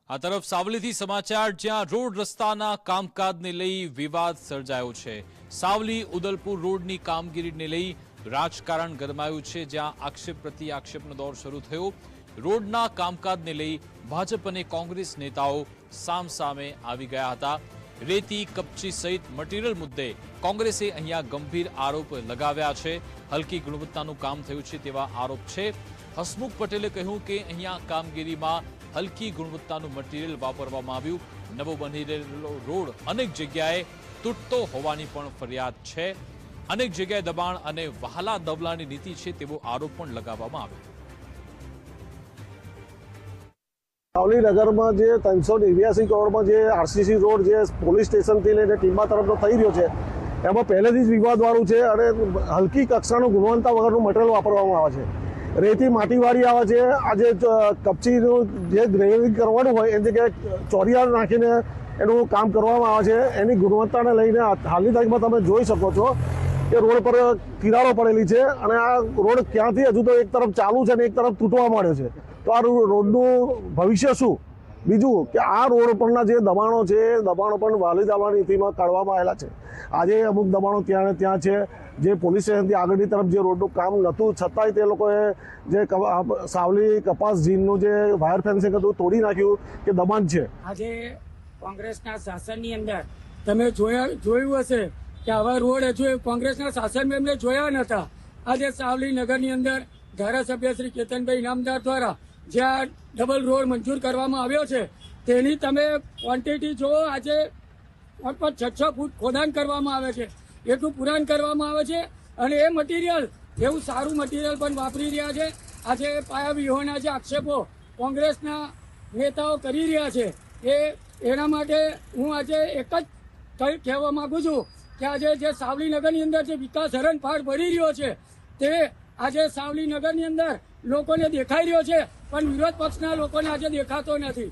આ તરફ સાવલીથી સમાચાર, જ્યાં રોડ રસ્તાના કામકાજને લઈ વિવાદ સર્જાયો છે। સાવલી ઉદલપુર રોડની કામગીરીને લઈ રાજકારણ ગરમાયું છે, જ્યાં આક્ષેપ પ્રતિ આક્ષેપનો દોર શરૂ થયો। રોડના કામકાજને લઈ ભાજપ અને કોંગ્રેસ નેતાઓ સામસામે આવી ગયા હતા। રેતી, કપચી સહિત મટીરીયલ મુદ્દે કોંગ્રેસે અહીંયા ગંભીર આરોપ લગાવ્યા છે। હલકી ગુણવત્તાનું કામ થયું છે તેવા આરોપ છે। હસમુખ પટેલે કહ્યું કે અહીંયા કામગીરીમાં હલકી ગુણવત્તાનું મટીરીયલ વાપરવામાં આવ્યું। નવો બની રહેલો રોડ અનેક જગ્યાએ તૂટતો હોવાની પણ ફરિયાદ છે। અનેક જગ્યાએ દબાણ અને વહાલા દવલાની નીતિ છે તેવો આરોપ પણ લગાવવામાં આવ્યો। સાવલી નગરમાં જે 389 કરોડમાં જે આરસીસી રોડ જે પોલીસ સ્ટેશનથી લઈને ટીમા તરફનો થઈ રહ્યો છે, એમાં પહેલેથી જ વિવાદવાળું છે અને હલકી કક્ષાનું ગુણવત્તા વગરનું મટીરીયલ વાપરવામાં આવે છે। રેતી માટીવાળી આવે છે। આજે કપચીનું જે ગ્રેવિંગ કરવાનું હોય એ જગ્યાએ ચોરિયાળ નાખીને એનું કામ કરવામાં આવે છે। એની ગુણવત્તાને લઈને હાલની તારીખમાં તમે જોઈ શકો છો કે રોડ પર તિરાડો પડેલી છે અને આ રોડ ક્યાંથી હજુ તો એક તરફ ચાલુ છે અને એક તરફ તૂટવા માંડ્યો છે। તો આ રોડનું ભવિષ્ય શું? બીજું કે આ રોડ પરના જે દબાણો છે એ દબાણો પણ વાલી દાલવાની નીતિમાં કાઢવામાં આવેલા છે। આજે અમુક દબાણો ત્યાં છે, જે પોલીસ સ્ટેશનથી આગળની તરફ જે રોડનું કામ નહોતું છતાંય તે લોકોએ જે સાવલી કપાસ જીનનું જે વાયર ફેન્સિંગ હતું તોડી નાખ્યું કે દબાણ છે। આજે કોંગ્રેસના શાસનની અંદર તમે જોયું હશે કે આવા રોડ હજુ કોંગ્રેસના શાસનમાં એમને જોયા નહોતા। આજે સાવલી નગરની અંદર ધારાસભ્ય શ્રી કેતનભાઈ ઇનામદાર દ્વારા જ્યાં ડબલ રોડ મંજૂર કરવામાં આવ્યો છે તેની તમે ક્વોન્ટિટી જુઓ। આજે 6 ફૂટ ખોદાણ કરવામાં આવે છે, એટલું પુરાણ કરવામાં આવે છે અને એ મટીરિયલ એવું સારું મટીરિયલ પણ વાપરી રહ્યા છે। આજે પાયા વિહોણા જે આક્ષેપો કોંગ્રેસના નેતાઓ કરી રહ્યા છે એના માટે હું આજે એક જ કહેવા માંગુ છું કે આજે જે સાવલી નગરની અંદર જે વિકાસ હરણફાળ ભરી રહ્યો છે તે આજે સાવલી નગરની અંદર લોકોને દેખાઈ રહ્યો છે, પણ વિરોધ પક્ષના લોકોને આજે દેખાતો નથી।